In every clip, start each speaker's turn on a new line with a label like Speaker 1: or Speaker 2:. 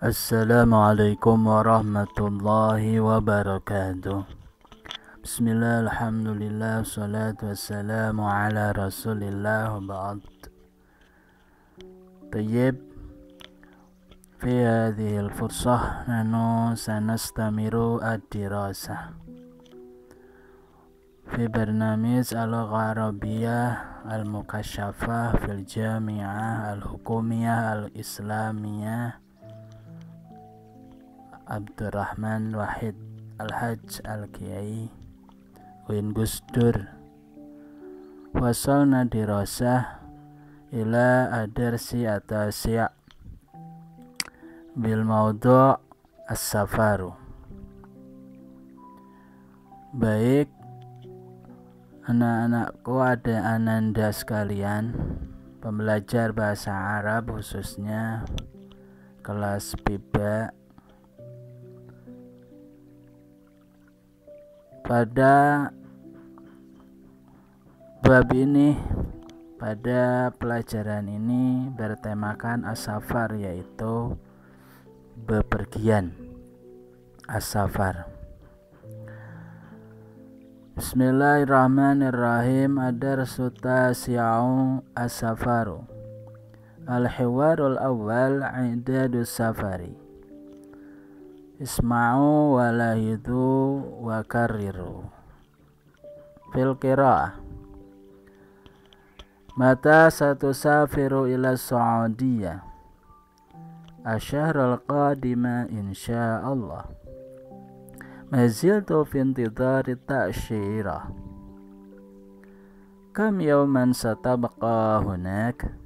Speaker 1: Assalamualaikum warahmatullahi wabarakatuh. Bismillah, alhamdulillah, salatu wassalamu ala rasulillah wa ba'd. Tayyib, fi hadhihi al-fursah nanu sanastamiru ad-dirasah fi barnamij al-lugha arabiyyah al-mukashafah fil jami'ah al-hukumiyah al-islamiyah Abdurrahman Wahid Al-Hajj Al-Kiai Uin Gusdur. Wasalna dirasah ila adarsi atasiya bil maudu' as-safaru. Baik anak-anakku, ada ananda sekalian, pembelajar bahasa Arab khususnya kelas piba. Pada bab ini, pada pelajaran ini bertemakan as-safar, yaitu bepergian. As-safar. Bismillahirrahmanirrahim. Ad-darsu tasi'u as-safaru. Al-hiwarul awal i'dadus safari. Isma'u wa lahidu wa karriru. Fil qira'ah. Mata satusafiru ila Saudiyah asyahrul qadima insyaallah. Maziltu fi intidari ta'syirah. Kam yawman satabqa hunak?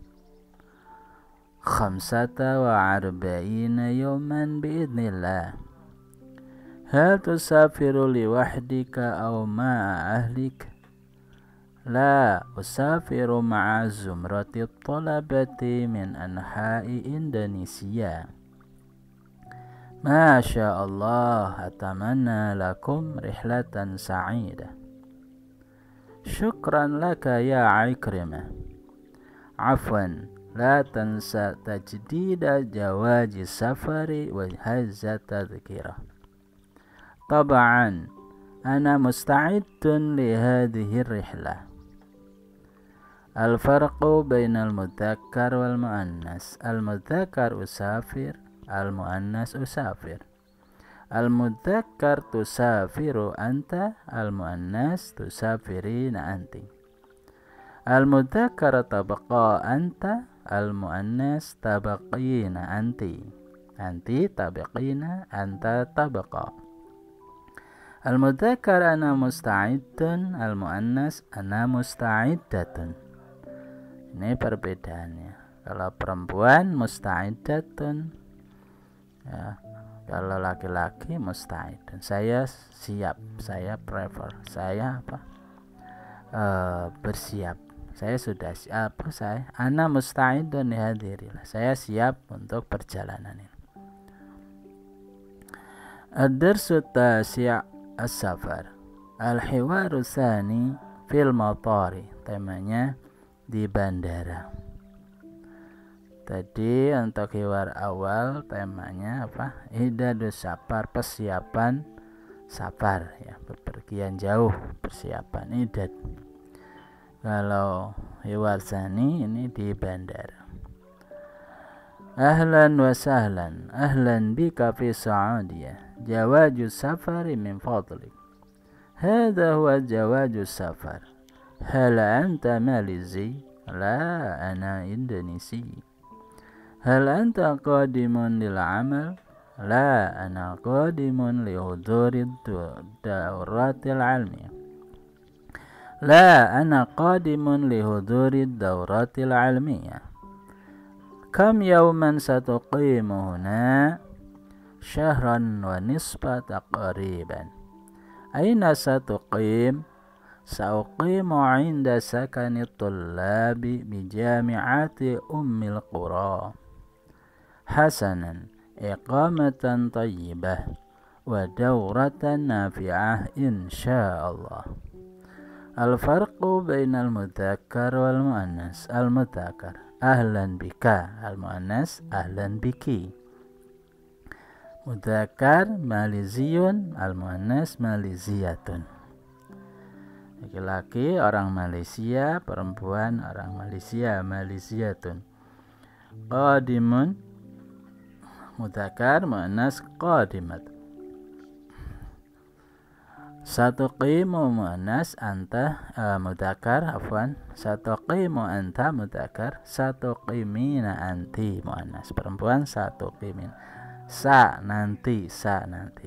Speaker 1: 45 yawman biidnillah. Hal tusafiru liwahdika aw ma'a ahlik? La usafiru ma'a zumrati talabati min anha'i Indonesia. Masya Allah, atamanna lakum rihlatan sa'idah. Syukran laka ya Ikrimah. Afwan, la tansa tajdida jawaji safari wa hazza tadhkirah. Taba'an ana musta'idun li hadhihi rihlah. Al-farqu bainal mudzakkar wal muannas. Al-mudzakkar usafir, al-muannas usafir. Al-mudzakkar tusafiru anta, al-muannas tusafirina anti. Al-mudzakkar tabqa anta, al-muannas tabaqina anti. Anti tabaqina, anta tabqa. Al-mudzakkar ana musta'idun, al-muannas ana musta'iddatun. Ini perbedaannya. Kalau perempuan musta'iddatun, ya. Kalau laki-laki musta'idun. Saya siap, saya prefer, saya bersiap. Saya sudah siap, ana musta'idun lihadirilah. Saya siap untuk perjalanan ini. Ad-darsu tasi' as-safar. Al-hiwaru tsani fil matari. Temanya di bandara. Tadi untuk hiwar awal temanya apa? Idadus safar, persiapan safar, ya, bepergian jauh, persiapan idad. Kalau hiwar tsani ini di bandara. Ahlan wa sahlan, ahlan bika fi Saudiyah. Jawaju safari min fadlik. Hadha huwa jawaju safar. Hal anta Malizi? La, ana Indonesi. Hal anta qadimun lil amal? La, ana qadimun li huduri dawratil ilmiyah. La, ana qadimun li huduri dawratil ilmiyah. Kam yawman satuqimu huna? Syahran wa nisfa taqriban. Aina satuqim? Sauqimu inda sakani tullabi bijami'ati ummil qura. Hasanan, iqamatan tayyibah wa dawratan nafi'ah insyaallah. Al-farqu bainal mudzakkar wal muannas. Al-mudzakkar ahlan bika, al-muannas ahlan biki. Mudzakkar Maliziyun, al muannas Maliziyatun. Laki-laki orang Malaysia, perempuan orang Malaysia, Maliziyatun. Qadimun mudzakkar muannas qadimat. Satuqimu muannas anta mudzakkar afwan. Satuqimu anta mudzakkar, satuqimina anti muannas perempuan, satuqimin. Nanti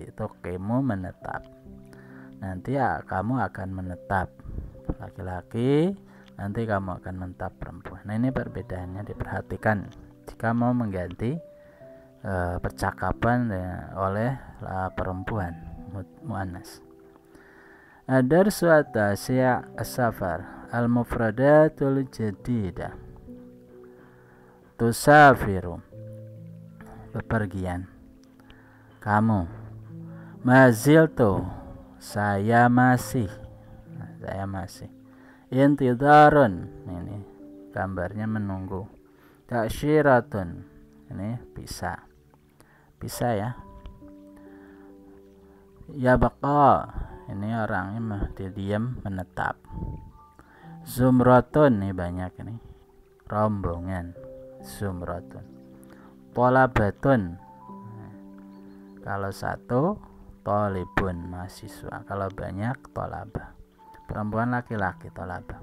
Speaker 1: itu qimu menetap. Nanti ya, kamu akan menetap laki-laki, nanti kamu akan menetap perempuan. Nah, ini perbedaannya diperhatikan jika mau mengganti percakapan oleh perempuan muannas. Ada suatu as-safar al-mufradatul jadidah. Tusafiru bepergian. Kamu. Maziltu saya masih. Intidarun, ini gambarnya menunggu. Taksyiratun, ini bisa ya. Ya baqa, ini orangnya diam menetap. Zumratun, ini banyak ini rombongan. Zumratun. Tolabatun, kalau satu, tolibun mahasiswa, kalau banyak tolabah, perempuan laki-laki tolabah,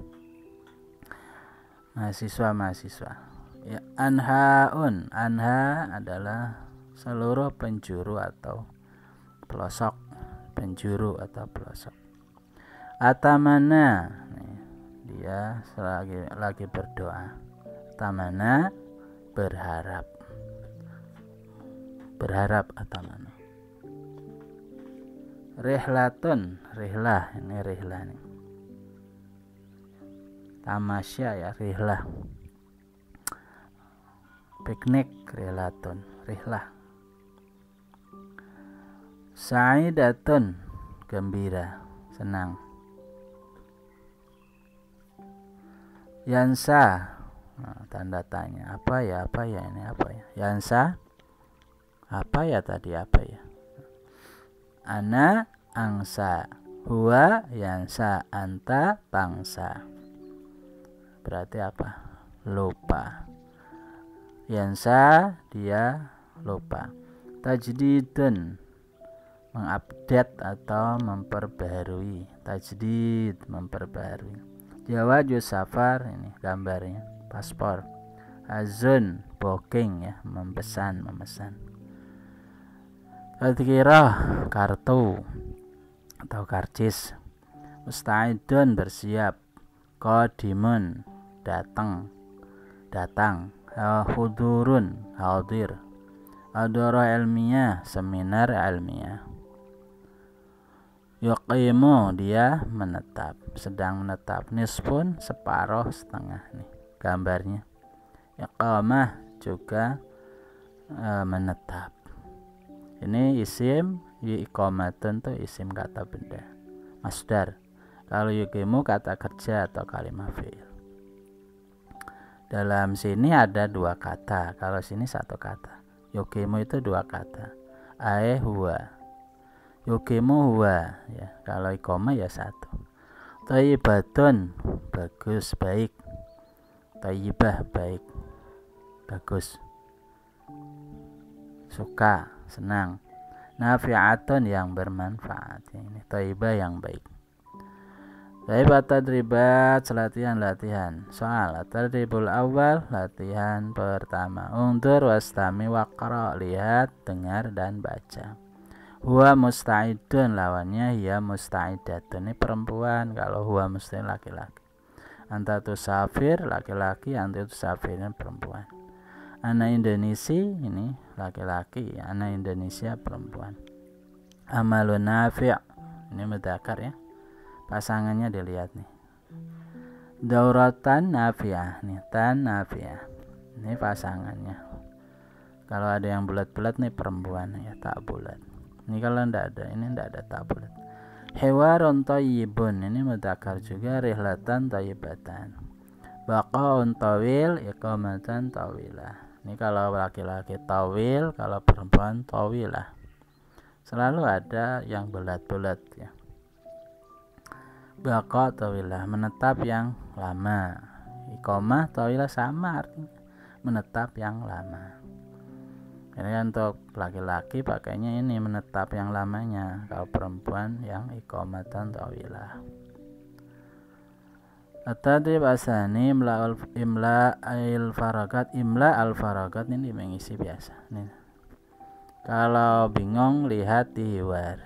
Speaker 1: mahasiswa. Ya, anhaun, anha adalah seluruh penjuru atau pelosok, penjuru atau pelosok. Atamana, dia lagi berdoa. Atamana berharap atamana. Rihlatun, rihlah, ini rihlah nih. Tamasya ya, rihlah. Piknik, rihlatun, rihlah. Sa'idatun, gembira, senang. Yansa, tanda tanya, apa ya ini apa ya? Yansa, apa ya tadi, apa ya? Ana angsa, huwa yansa, anta tangsa. Berarti apa? Lupa. Yansa, dia lupa. Tajdidun, mengupdate atau memperbaharui. Tajdid, memperbaharui. Jawaju safar, ini gambarnya paspor. Azun, booking ya, memesan. Tadhkirah, kartu atau karcis. Musta'idun, bersiap. Qadimun, datang. Hudurun, hadir. Adara ilmiah, seminar ilmiah. Yuqimu, dia menetap, sedang menetap. Nisfun, separuh, setengah nih gambarnya. Iqamah, juga menetap. Ini isim, iqamatun tuh isim kata benda, masdar. Kalau yuqimu kata kerja atau kalimat fi'il. Dalam sini ada dua kata, kalau sini satu kata. Yuqimu itu dua kata. Ae huwa. Yuqimu huwa ya. Kalau iqamah ya satu. Thayyibatun, bagus, baik. Thayyibah, baik, bagus. Suka, senang. Nafi'atun, yang bermanfaat. Ini thayyibah, yang baik. Tadribat, latihan. Soal tadribul awal, latihan pertama. Undur wastami waqra, lihat, dengar dan baca. Huwa musta'idun, lawannya hiya musta'idatun. Ini perempuan, kalau huwa musta'id laki-laki. Anta tusafir, laki-laki. Anta tusafir, ini perempuan. Ana Indonesia, ini laki-laki. Ana Indonesia, perempuan. Amalun nafi', ini mudzakkar ya. Pasangannya dilihat nih. Dauratan nafi'ah, nih tan nafi'ah. Ini pasangannya. Kalau ada yang bulat-bulat nih perempuan ya, tak bulat. Ini kalau ndak ada, ini ndak ada tak bulat. Hewarun thayyibun, ini mudzakkar juga. Rihlatan thayyibatan. Baqaun tawil, iqamatan tawilah. Ini kalau laki-laki tawil, kalau perempuan tawilah. selalu ada yang bulat-bulat ya. Baqa tawilah, menetap yang lama. Iqamah tawilah sama artinya menetap yang lama. Ini untuk laki-laki pakainya ini menetap yang lamanya, kalau perempuan yang iqamatan tawilah. At-tadrib asani imla al-faragat. Imla al-faragat ini mengisi biasa nih. Kalau bingung lihat di hiwar.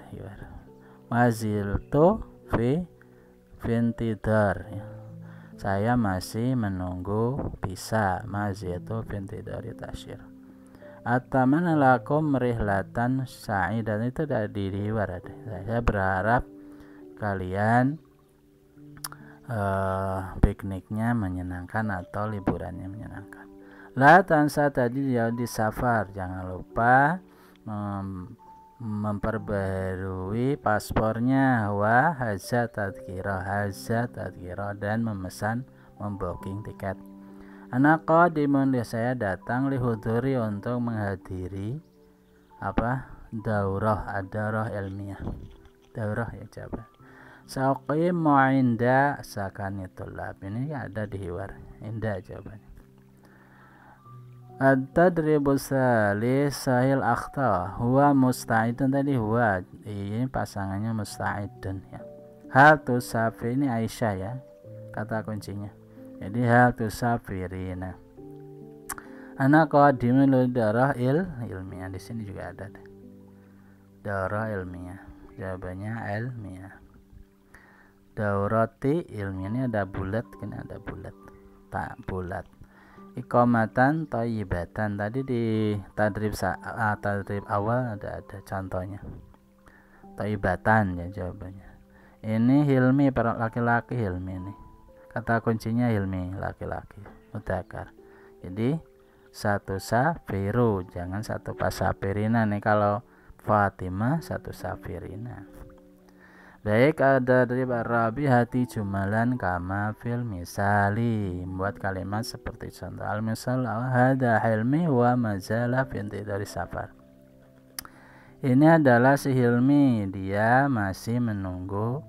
Speaker 1: Maziltu fi intidar ya. Saya masih menunggu bisa. Maziltu fi intidari tasyir. Ataman lakum rihlatan sa'idan, itu dari hiwar ada. Saya berharap kalian pikniknya menyenangkan atau liburannya menyenangkan. La tansa tadi ya di safar, jangan lupa memperbarui paspornya, wa haza tadkira dan memesan membooking tiket. Anak qadimun, saya datang lihuduri untuk menghadiri daurah ilmiah. Daurah ya coba. Sauqimu inda sakani tulab, ini ada di hiwar. Inda jawabannya. At-tadribu salis sahil akhta huwa musta'idun, tadi huwa ini pasangannya musta'idun ya. Hal tusafir, ini Aisyah ya kata kuncinya. Jadi hal tusafirina. Anak qadimun darah ilmiah, di sini juga ada deh. Darah ilmiah, jawabannya ilmiah. Daurati ilmiah, ini ada bulat, kan ada bulat, tak bulat. Iqamatan thayyibatan, tadi di tadrib awal ada contohnya. Thayyibatan ya jawabannya. Ini hilmi para laki-laki, hilmi ini. Kata kuncinya hilmi laki-laki mudzakkar. Jadi satu safiru, jangan satu pasafirina nih. Kalau Fatimah satu safirina. Baik, ada dari Rabi hati jumalan kama fil misali, membuat kalimat seperti contoh. Al misal hada hilmi wa mazala binti dari safar. Ini adalah si Hilmi, dia masih menunggu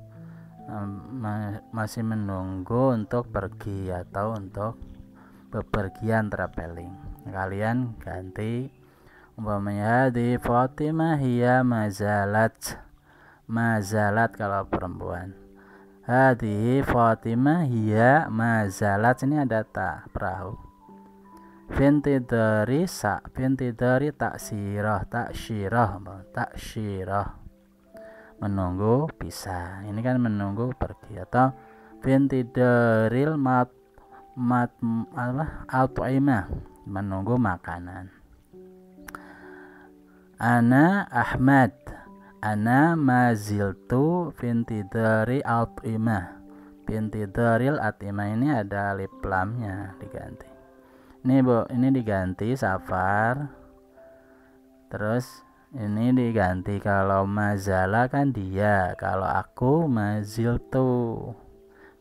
Speaker 1: untuk pergi atau untuk bepergian traveling. Kalian ganti umpamanya di Fatimah hiya mazalat kalau perempuan. Hadihi Fatimah hiya mazalat, ini ada tak perahu. Binti dari taksyirah menunggu bisa, ini kan menunggu pergi. Atau binti daril at'imah, menunggu makanan. Ana Ahmad, ana maziltu binti dari at'imah. Binti daril at'imah ini ada alif lamnya diganti. Ini diganti safar. Terus ini diganti, kalau mazala kan dia, kalau aku maziltu,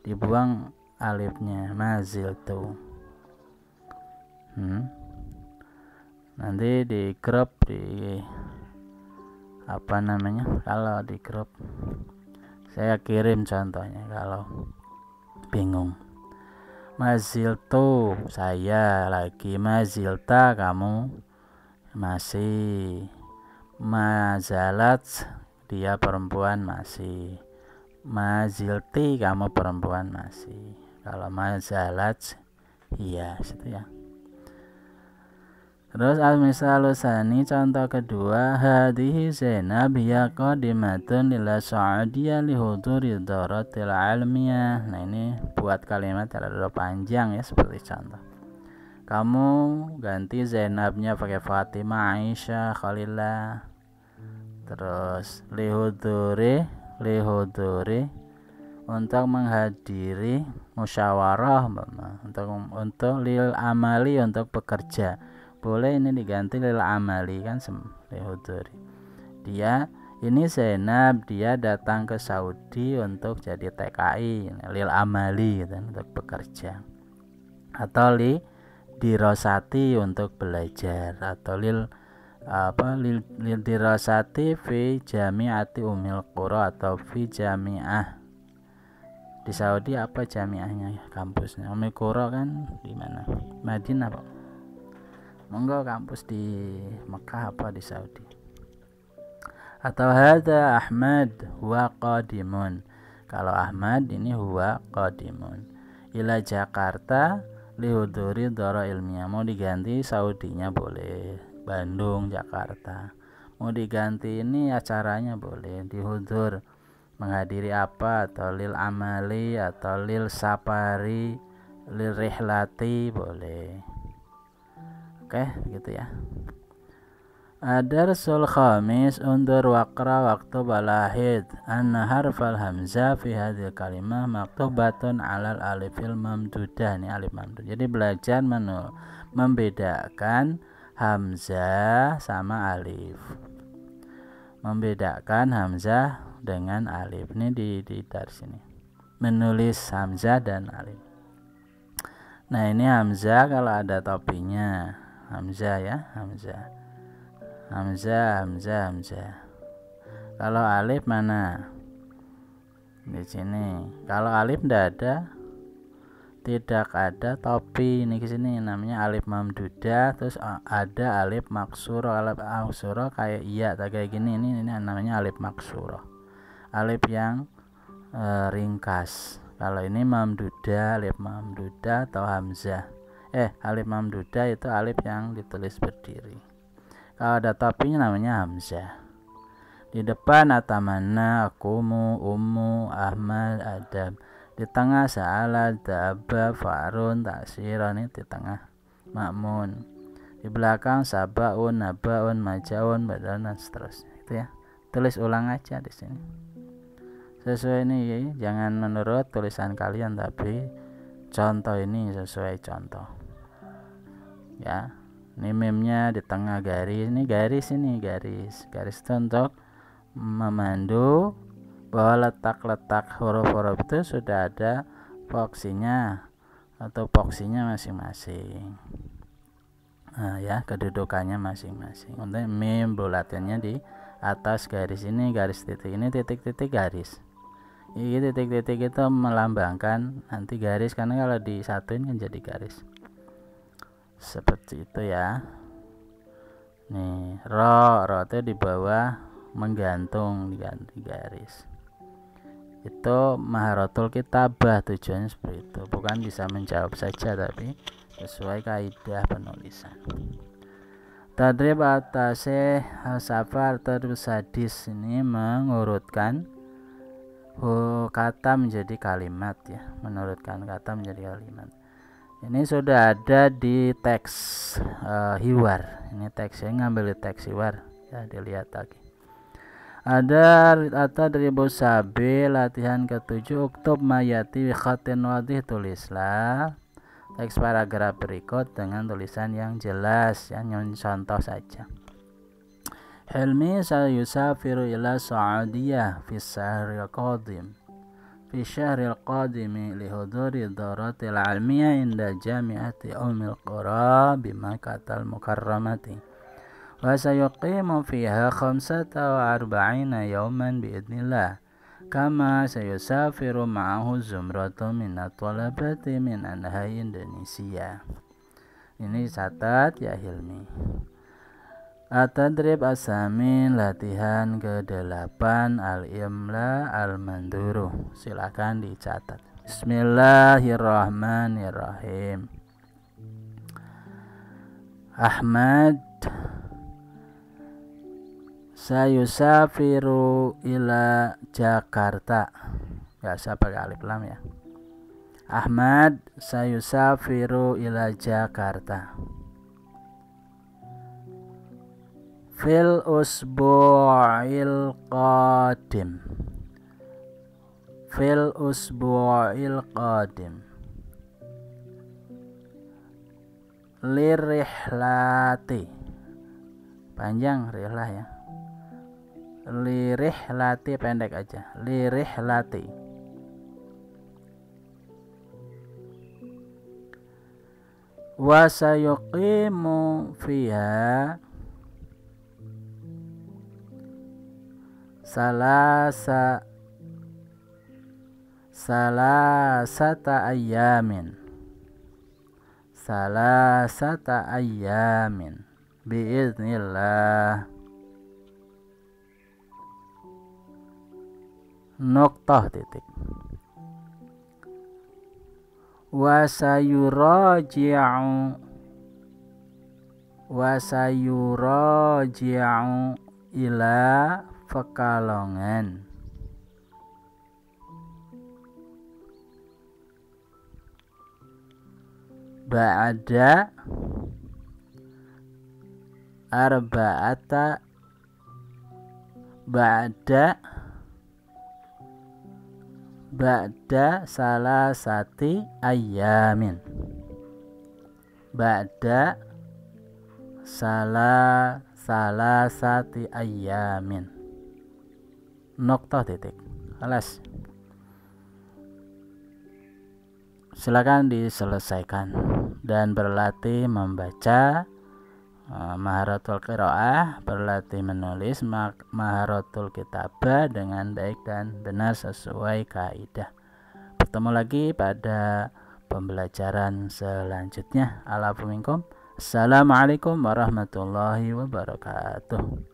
Speaker 1: dibuang alifnya, maziltu. Nanti di crop kalau di crop saya kirim contohnya kalau bingung. Maziltu saya lagi, mazilta kamu masih, mazalat dia perempuan masih, mazilti kamu perempuan masih. Kalau mazalat iya situ ya. Terus al-misalu tsani, contoh kedua, hadhihi Zainab hiya qadimatun ila Saudiyah li huduri daratil ilmiyah. Nah, ini buat kalimat terlalu panjang ya, seperti contoh. Kamu ganti Zainabnya pakai Fatimah, Aisyah, Khalilah. Terus li huduri untuk menghadiri musyawarah, untuk lil amali, untuk bekerja. Boleh ini diganti lil amali kan, lihuduri. Dia ini Zainab, dia datang ke Saudi untuk jadi TKI, lil amali gitu, untuk bekerja. Atau li dirosati, untuk belajar. Atau lil lil dirasati fi jami'ati umil qura atau fi jami'ah. Di Saudi apa jamiahnya, kampusnya? Umil qura kan di mana? Madinah, Pak. Monggo kampus di Mekah apa di Saudi? Atau hadza Ahmad huwa qadimun. Kalau Ahmad ini huwa qadimun ila Jakarta lihuduri doro ilmiah. Mau diganti Saudinya boleh, Bandung, Jakarta. Mau diganti ini acaranya boleh, dihudur, menghadiri apa, atau lil amali atau lil sapari lil rihlati boleh. Oke, gitu ya. Darsul khamis undur waqra waktu balahid anna harfal hamzah fi hadhil kalimah maktubatun alal alifil mamdudah. Ini alif mamdudah. Jadi belajar membedakan hamzah sama alif. Membedakan hamzah dengan alif. Ini di dari sini. Menulis hamzah dan alif. Nah, ini hamzah kalau ada topinya. Hamzah ya, hamzah. Hamzah. Kalau alif mana? Di sini. Kalau alif tidak ada topi. Ini ke sini namanya alif mamdudah, terus ada alif maksurah. Alif maksurah kayak iya, kayak gini. Ini namanya alif maksurah. Alif yang ringkas. Kalau ini mamdudah, alif mamdudah atau hamzah. Alif mamdudah itu alif yang ditulis berdiri. Kalau ada topinya namanya hamzah. Di depan atamanna, akumu, ummu, ahmad, adam. Di tengah sa'ala, daba, fa'run, taksiran. Ini di tengah ma'mun. Di belakang sabaun, nabaun, majaun, badan, dan seterusnya. Itu ya. Tulis ulang aja di sini. Sesuai ini ya, jangan menurut tulisan kalian, tapi contoh ini sesuai contoh. Ya. Ini meme-nya di tengah garis. Ini garis itu untuk memandu bahwa letak-letak huruf-huruf itu sudah ada voksinya atau voksinya masing-masing. Nah, ya, kedudukannya masing-masing. Untuk meme bulatannya di atas garis ini, garis titik ini, titik-titik garis. Ini titik-titik itu melambangkan nanti garis, karena kalau disatuin kan jadi garis. Seperti itu ya. Nih, ro itu di bawah menggantung, diganti garis. Itu maharatul kitabah, tujuannya seperti itu. Bukan bisa menjawab saja, tapi sesuai kaidah penulisan. Tadrib atase safar terus hadis ini mengurutkan kata menjadi kalimat ya, menurutkan kata menjadi kalimat. Ini sudah ada di teks hiwar. Ini teksnya ngambil di teks hiwar ya, dilihat lagi. Ada dari Bosabe latihan ke-7 uktub mayati khatin wadih, tulislah teks paragraf berikut dengan tulisan yang jelas, yang contoh saja. Hilmi sayusafiru ila Saudiyah fi syahril qadim. Fi syahril qadimi lihuduri daratil almiyah inda jami'ati umil qura bimakkatal mukarramati wa sayuqimu fiha 45 yawman biidnillah kama sayusafiru ma'ahu zumratu minat talabati min anhai Indonesia. Ini catat ya Hilmi. At-tadrib asamin latihan ke-8 al-imla al-manduru. Silakan dicatat. Bismillahirrahmanirrahim. Ahmad sayusafiru ila Jakarta. Enggak usah pakai alif lam ya. Ahmad sayusafiru ila Jakarta. Fil usbu'il qadim. Fil usbu'il qadim. Lirihlati. Panjang rihlah ya. Lirihlati pendek aja. Lirihlati. Wa sayuqimu fiha salasata ayamin biiznillah. Nuqtah titik. Wasayuraji'u ila Pekalongan. Ba'da arba'ata ba'da salasati ayamin. Ba'da salasati ayamin. Noktah titik. Alas. Silakan diselesaikan dan berlatih membaca maharatul qiraah, berlatih menulis maharatul kitabah dengan baik dan benar sesuai kaidah. Bertemu lagi pada pembelajaran selanjutnya. Assalamualaikum warahmatullahi wabarakatuh.